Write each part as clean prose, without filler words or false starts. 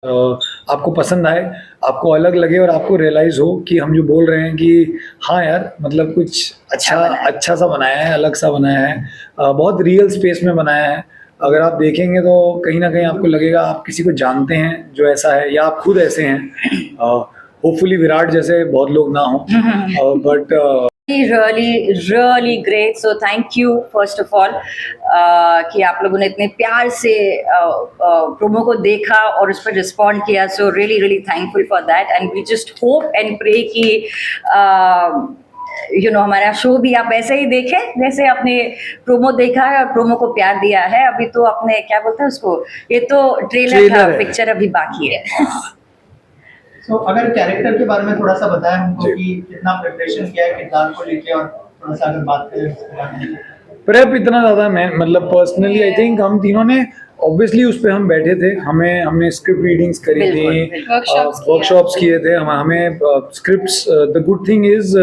आपको पसंद आए, आपको अलग लगे और आपको रियलाइज़ हो कि हम जो बोल रहे हैं कि हाँ यार, मतलब कुछ अच्छा सा बनाया है, अलग सा बनाया है, बहुत रियल स्पेस में बनाया है। अगर आप देखेंगे तो कहीं न कहीं आपको लगेगा आप किसी को जानते हैं जो ऐसा है या आप खुद ऐसे हैं। होपफुली विराट जैसे बहुत लोग ना हों, but really great, so thank you first of all कि आप लोगों ने इतने प्यार से प्रोमो को देखा और उस पर रिस्पॉन्ड किया, so really thankful for that and we just hope and pray कि हमारा शो भी आप ऐसे ही देखें जैसे आपने प्रोमो देखा है और प्रोमो को प्यार दिया है। अभी तो आपने क्या बोलते हैं उसको, ये तो ट्रेलर था, पिक्चर अभी बाकी है। So, अगर कैरेक्टर के बारे में थोड़ा सा बताएं हमको कि कितना प्रिपरेशन किया है किरदार को लेके, और थोड़ा सा अगर बात करें उसके बारे में। प्रेप इतना ज़्यादा मैं मतलब पर्सनली आई थिंक हम तीनों ने ऑब्वियसली उस पे हम बैठे थे, हमने स्क्रिप्ट रीडिंग्स करी थी, वर्कशॉप्स किए थे, हमें scripts. The good thing is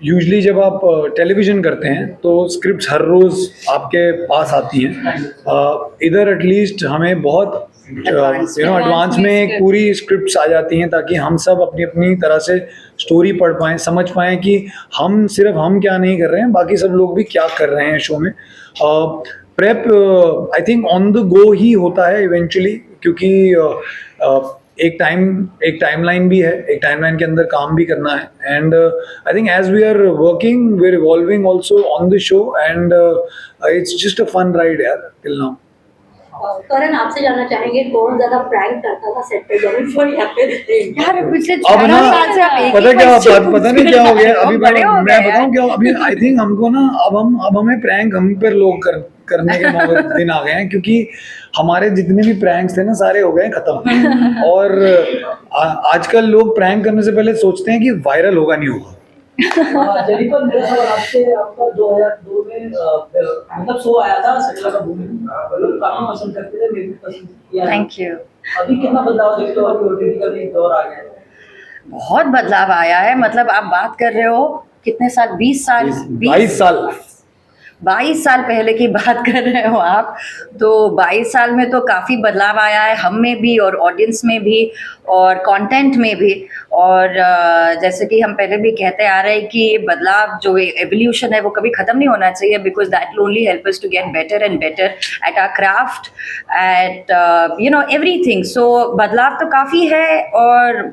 usually जब आप टेलीविजन करते हैं तो स्क्रिप्ट्स हर रोज़ आपके पास आती हैं। इधर एटलीस्ट हमें बहुत एडवांस में एक पूरी स्क्रिप्ट्स आ जाती हैं ताकि हम सब अपनी अपनी तरह से स्टोरी पढ़ पाएँ, समझ पाएँ कि सिर्फ हम क्या नहीं कर रहे हैं, बाकी सब लोग भी क्या कर रहे हैं शो में। Prep I think on the go ही होता है इवेंचुअली, क्योंकि एक टाइमलाइन भी है, एक टाइमलाइन के अंदर काम भी करना है। And I think as we are working we are evolving also on the show and it's just a fun ride यार टिल नाउ। करण, आपसे जानना चाहेंगे कौन ज्यादा प्रैंक करता था सेट पे जब वो यहाँ पे यार पिछले अब ना पता नहीं क्या हो गया अभी, मैं बताऊं क्या अभी आई थिंक हमको ना अब हमें प्रैंक हम पर लोग करने के दिन आ गए हैं, क्योंकि हमारे जितने भी प्रैंक्स थे ना सारे हो गए खत्म। और आजकल लोग प्रैंक करने से पहले सोचते हैं कि वायरल होगा नहीं होगा। जेनिफर, मेरा सवाल आपसे, आपका 2002 में मतलब शो आया था सटला का भूमि, लोग काफी पसंद करते थे, मेरे भी पसंद किया। Thank you. अभी कितना बदलाव देखते हो, अभी ओटीटी का भी एक दौर आ गया है। बहुत बदलाव आया है, मतलब आप बात कर रहे हो कितने साल, 20 साल 22 साल पहले की बात कर रहे हो आप, तो 22 साल में तो काफ़ी बदलाव आया है हम में भी और ऑडियंस में भी और कंटेंट में भी। और जैसे कि हम पहले भी कहते आ रहे हैं कि ये बदलाव जो एवोल्यूशन है वो कभी ख़त्म नहीं होना चाहिए, because that will only help us to get better and better at our craft at everything. So बदलाव तो काफ़ी है और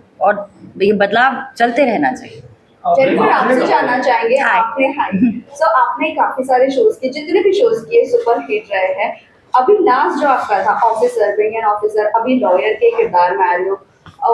ये बदलाव चलते रहना चाहिए। जेनिफर, आपसे जानना चाहेंगे, आपने काफी सारे शोज किए, जितने भी शोज किए सुपर हिट रहे हैं। अभी लास्ट जो आपका था ऑफिसर, बीइंग एन ऑफिसर, अभी लॉयर के किरदार में आए हो,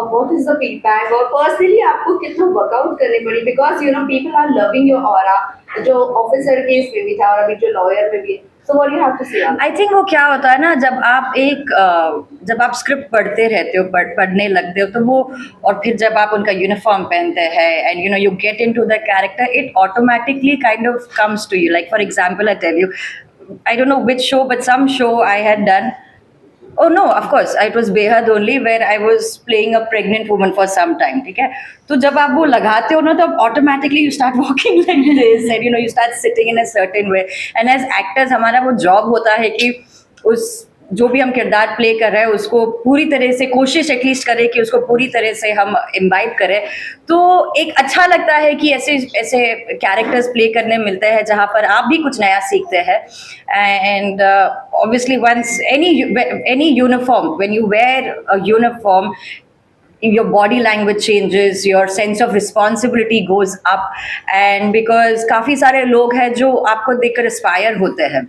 व्हाट इज द फीडबैक और पर्सनली आपको कितना वर्कआउट करनी पड़ी, because people are loving your aura, जो ऑफिसर केस में भी था और अभी जो लॉयर में भी है। So what do you have to say? I think वो क्या होता है ना, जब आप स्क्रिप्ट पढ़ते रहते हो, पढ़ने लगते हो, तो वो और फिर जब आप उनका यूनिफॉर्म पहनते हैं and you get into the character, it automatically kind of comes to you. Like for example I tell you, I don't know which show, but some show I had done. Oh no, of course, it was बेहद only where I was playing a pregnant woman for some time, ठीक है। तो जब आप वो लगाते हो ना तो automatically you start walking like this and you start sitting in a certain way, and as actors हमारा वो job होता है कि उस जो भी हम किरदार प्ले कर रहे हैं उसको पूरी तरह से कोशिश एटलीस्ट करें कि उसको पूरी तरह से हम इम्बाइब करें। तो एक अच्छा लगता है कि ऐसे ऐसे कैरेक्टर्स प्ले करने मिलते हैं जहाँ पर आप भी कुछ नया सीखते हैं। And obviously once any uniform, when you wear a uniform, your body language changes, your sense of responsibility goes up, and because काफ़ी सारे लोग हैं जो आपको देखकर इंस्पायर होते हैं,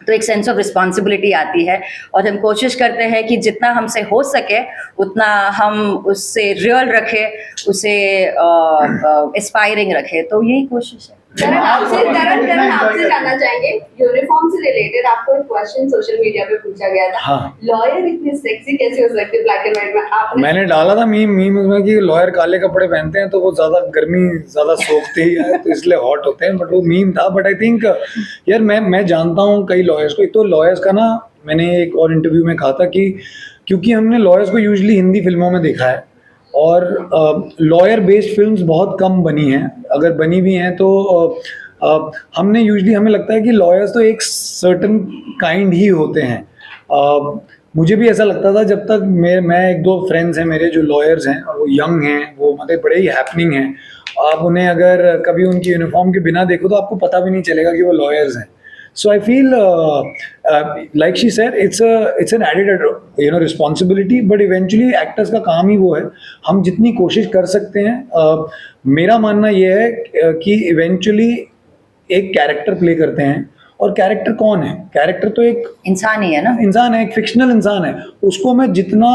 तो एक सेंस ऑफ रिस्पॉन्सिबिलिटी आती है और हम कोशिश करते हैं कि जितना हमसे हो सके उतना हम उससे रियल रखें, उसे इंस्पायरिंग रखें, तो यही कोशिश है। करण, आपसे जानना चाहेंगे, यूनिफॉर्म से रिलेटेड आपको एक क्वेश्चन सोशल मीडिया पे पूछा गया था। हाँ। लॉयर इतनी सेक्सी कैसे हो सकते ब्लैक एंड व्हाइट में? मैंने डाला था मीम उसमें कि लॉयर काले कपड़े पहनते हैं तो वो गर्मी ज्यादा सोखते ही है तो इसलिए हॉट होते हैं, बट वो मीम था। बट आई थिंक यार मैं जानता हूँ कई लॉयर्स को। एक तो लॉयर्स का ना, मैंने एक और इंटरव्यू में कहा था कि क्योंकि हमने लॉयर्स को यूजुअली हिंदी फिल्मों में देखा है और लॉयर बेस्ड फिल्म्स बहुत कम बनी हैं, अगर बनी भी हैं तो हमें लगता है कि लॉयर्स तो एक सर्टन काइंड ही होते हैं। मुझे भी ऐसा लगता था जब तक मैं एक दो फ्रेंड्स हैं मेरे जो लॉयर्स हैं और वो यंग हैं, वो मतलब बड़े ही हैपनिंग हैं, आप उन्हें अगर कभी उनकी यूनिफॉर्म के बिना देखो तो आपको पता भी नहीं चलेगा कि वो लॉयर्स हैं. So I feel, like she said, it's an added, responsibility. But eventually, actors का काम ही वो है. हम जितनी कोशिश कर सकते हैं, मेरा मानना ये है कि eventually एक कैरेक्टर प्ले करते हैं. और कैरेक्टर कौन है? कैरेक्टर तो एक इंसान ही है ना. इंसान है, एक फिक्शनल इंसान है. उसको मैं जितना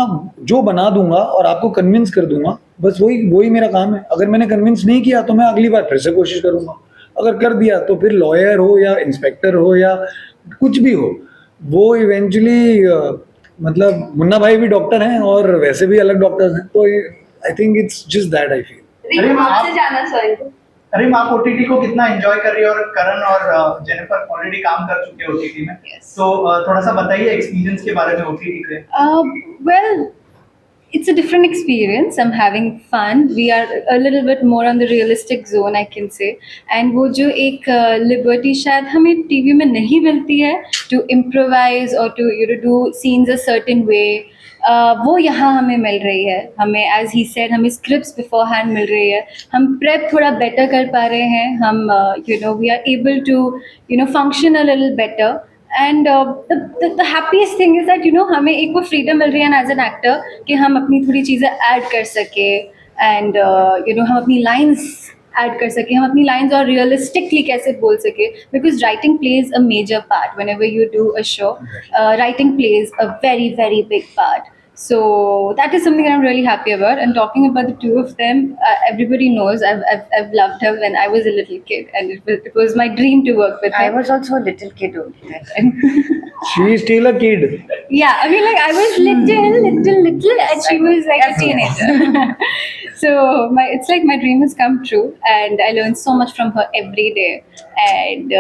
जो बना दूंगा और आपको कन्विंस कर दूंगा, बस वही मेरा काम है. अगर मैंने कन्विंस नहीं किया तो मैं अगली बार फिर से कोशिश करूंगा. अगर कर दिया तो फिर लॉयर हो या इंस्पेक्टर हो या कुछ भी हो, वो इवेंचुअली मतलब मुन्ना भाई भी डॉक्टर हैं और वैसे भी अलग डॉक्टर्स हैं. तो I think it's just that I feel. रिम आपसे जानना चाहेंगे रिम, आप ओटीटी को कितना एंजॉय कर रही है? और करण और जेनिफर ऑलरेडी काम कर चुके हैं ओटीटी में. Yes. तो थोड़ा सा बताइए एक्सपीरियंस के बारे में ओटीटी के. Well, it's a different experience. I'm having fun. We are a little bit more on the realistic zone, I can say. And वो जो एक liberty शायद हमें TV में नहीं मिलती है to improvise or to do scenes a certain way. वो यहाँ हमें मिल रही है. हमें as he said हमें scripts beforehand मिल रही है. हम prep थोड़ा better कर पा रहे हैं. हम we are able to function a little better. And the happiest thing is that हमें एक वो freedom मिल रही है as an actor कि हम अपनी थोड़ी चीज़ें add कर सके and हम अपनी lines add कर सके, हम अपनी lines और realistically कैसे बोल सके, because writing plays a major part whenever you do a show. Writing plays a very very big part. So that is something I'm really happy about. And talking about the two of them, everybody knows I've loved her when I was a little kid, and it was my dream to work with her. I was also a little kid only that time. She is still a kid. Yeah, I mean, like I was little, and she was like a teenager. So it's like my dream has come true, and I learned so much from her every day. And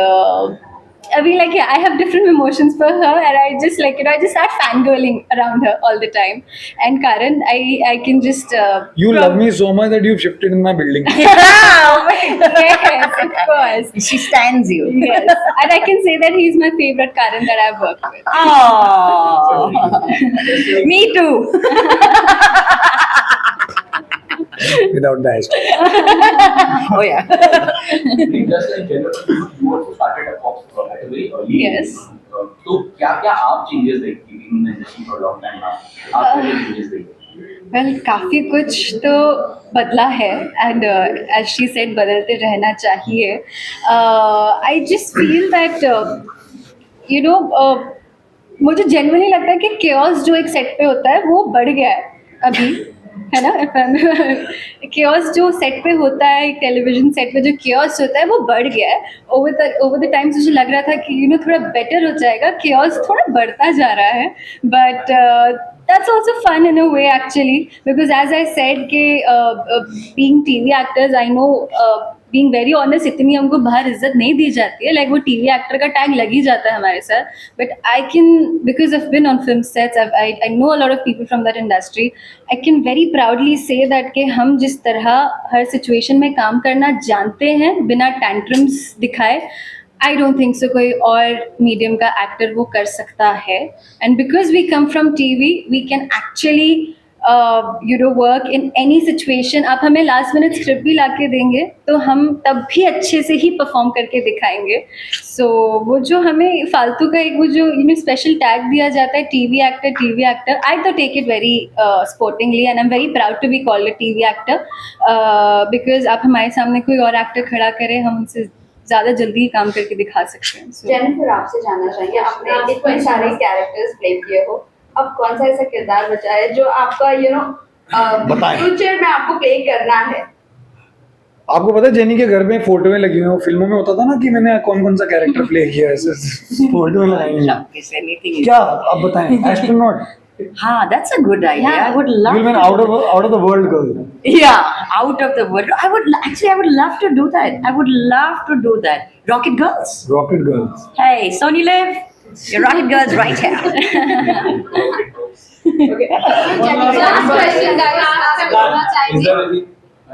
I mean, like, yeah, I have different emotions for her, and I just like I just start fangirling around her all the time. And Karan, I can just You love me so much that you've shifted in my building. Yes, of course. She stands you. Yes, and I can say that he's my favorite Karan that I've worked with. Oh, me too. Without the hashtag. Oh yeah. Just like Jennifer, you also started a Fox at a very early Yes. age. तो क्या आप changes देखती थी in the industry for a long time now? आप क्या changes देखती? Well, काफ़ी कुछ तो बदला है, and as she said, बदलते रहना चाहिए. I just feel that मुझे genuinely लगता है कि chaos जो एक सेट पे होता है वो बढ़ गया है अभी, है ना. chaos जो सेट पे होता है, एक टेलीविजन सेट पे जो chaos होता है वो बढ़ गया है. ओवर द टाइम्स मुझे लग रहा था कि थोड़ा बेटर हो जाएगा, chaos थोड़ा बढ़ता जा रहा है. But that's also fun in a way actually, because as I said कि being TV actors, I know being very honest, इतनी हमको बाहर इज्जत नहीं दी जाती है. Like वो TV actor का टैग लग ही जाता है हमारे साथ. But I can, because I've been on film sets, I know a lot of people from that industry. I can very proudly say that कि हम जिस तरह हर situation में काम करना जानते हैं बिना tantrums दिखाए, I don't think so कोई और मीडियम का एक्टर वो कर सकता है. And because we come from TV, we can actually work in any situation. आप हमें लास्ट मिनट स्क्रिप्ट भी ला के देंगे तो हम तब भी अच्छे से ही परफॉर्म करके दिखाएंगे. सो वो जो हमें फालतू का एक वो जो स्पेशल टैग दिया जाता है TV एक्टर, आई तो take it very sportingly, and I am very proud to be called a TV actor, because आप हमारे सामने कोई और एक्टर खड़ा करें, हम उनसे ज़्यादा जल्दी काम करके दिखा सकते हैं. जेनिफर आपसे जानना चाहेंगे, आपने इतने सारे कैरेक्टर्स प्ले किए हो, अब कौन सा ऐसा किरदार बचा है जो आपका बताएं. फ्यूचर में आपको प्ले करना है? आपको पता है जेनी के घर में फोटोएं लगी हुई हैं. फिल्मों में होता था ना कि मैंने कौन कौन सा कैरेक्टर प्ले किया है, ऐसे फोटोएं लगाई हुई हैं. Is anything? क्या आप बताएं? एस्ट्रोनॉट. हाँ, that's a good idea. I would love. You mean out of the world girl. Yeah, out of the world. I would love to do that. I would love to do that. Rocket Girls. Rocket girls. Hey, Sony Liv, your Rocket Girls right here. Last question guys, आपसे बोलना Is चाहेंगे. there any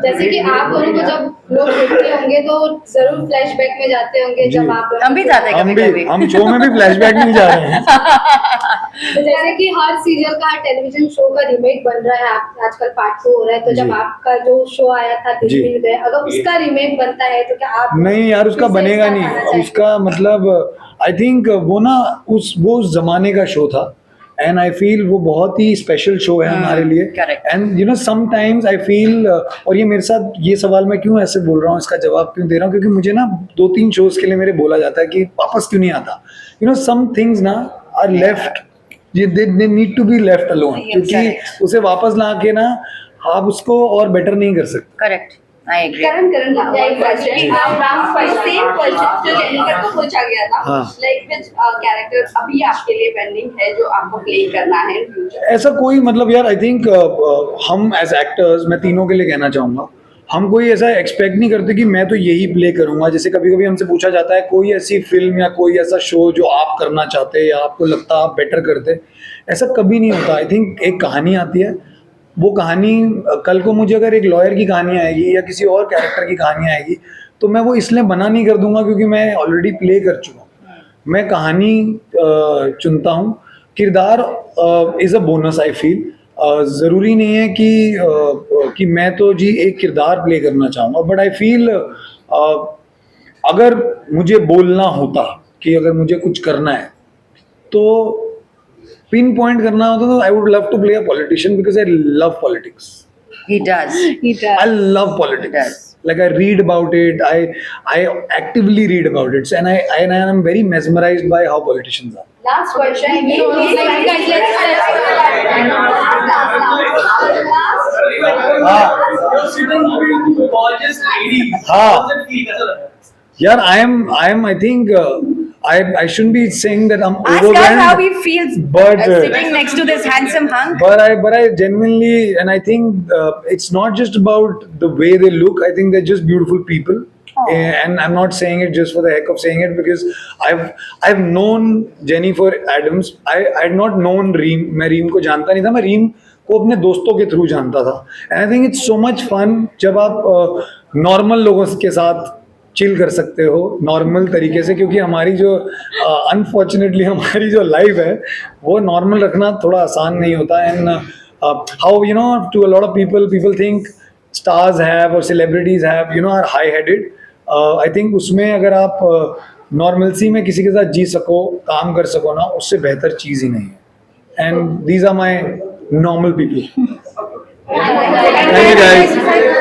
जैसे कि आप दोनों को जब लोग देखते होंगे तो जरूर फ्लैशबैक में जाते होंगे जब जी। आप दोनों हम भी को- जाते हैं हम कभी भी कभी। हम शो में भी फ्लैशबैक नहीं जा रहे हैं। तो जैसे कि हर सीरियल का हर टेलीविजन शो का रीमेक बन रहा है आजकल पार्ट 2 हो रहा है तो जब जी। आपका जो शो आया था दिल जी। मिल गए अगर उसका रीमेक बनता है तो क्या आप नहीं यार, उसका फिर से बनेगा इसका गाना नहीं। चाहेंगे? उसका मतलब आई थिंक वो ना वो उस जमाने का शो था एंड आई फील वो बहुत ही स्पेशल शो है हमारे लिए। correct. And you know sometimes I feel और ये मेरे साथ ये सवाल मैं क्यों ऐसे बोल रहा हूँ, इसका जवाब क्यों दे रहा हूँ, क्योंकि मुझे ना 2-3 शोज के लिए मेरे बोला जाता है कि वापस क्यों नहीं आता। यू नो सम थिंग्स ना are left, they need to be left alone, क्योंकि correct. उसे वापस ला के ना आप उसको और बेटर नहीं कर सकते। Correct, I agree. Karan question same question जो जेनिफर को पूछा गया था, हाँ। लाइक विच कैरेक्टर अभी आपके लिए पेंडिंग है जो आपको प्ले करना है इन फ्यूचर? ऐसा कोई मतलब यार आई थिंक हम एज एक्टर्स, मैं तीनों के लिए कहना चाहूँगा, हम कोई ऐसा एक्सपेक्ट नहीं करते कि मैं तो यही प्ले करूंगा। जैसे कभी कभी हमसे पूछा जाता है कोई ऐसी फिल्म या कोई ऐसा शो जो आप करना चाहते या आपको लगता आप बेटर करते, ऐसा कभी नहीं होता। आई थिंक एक कहानी आती है, वो कहानी कल को मुझे अगर एक लॉयर की कहानी आएगी या किसी और कैरेक्टर की कहानी आएगी तो मैं वो इसलिए बना नहीं कर दूंगा क्योंकि मैं ऑलरेडी प्ले कर चुका हूँ। मैं कहानी चुनता हूँ, किरदार is a bonus I feel. ज़रूरी नहीं है कि मैं तो जी एक किरदार प्ले करना चाहूँगा, बट आई फील अगर मुझे बोलना होता कि अगर मुझे कुछ करना है तो पिन पॉइंट करना होता तो I would love to play a politician because I love politics. He does. He does. I love Yes. politics. Like I read about it. I actively read about it, and I am very mesmerized by how politicians are. Last question gorgeous lady. हाँ। How does it feel? कैसा लग रहा है? Yeah, I am. I think I shouldn't be saying that I'm Ask us overwhelmed. how he feels But sitting next to this handsome hunk. but I genuinely, and I think it's not just about the way they look. I think they're just beautiful people. And I'm not saying it just for the heck of saying it because I've known Jennifer Adams. I had not known Reem. मैं Reem को जानता नहीं था, मैं Reem को अपने दोस्तों के थ्रू जानता था. And I think it's so much fun जब आप नॉर्मल लोगों के साथ चिल कर सकते हो नॉर्मल तरीके से, क्योंकि हमारी जो अनफॉर्चुनेटली हमारी जो लाइफ है वो नॉर्मल रखना थोड़ा आसान नहीं होता। And how you know to a lot of people think stars have और celebrities have are high headed. I think उसमें अगर आप नॉर्मलसी में किसी के साथ जी सको, काम कर सको ना, उससे बेहतर चीज़ ही नहीं है। And these are my normal people. Thank you guys.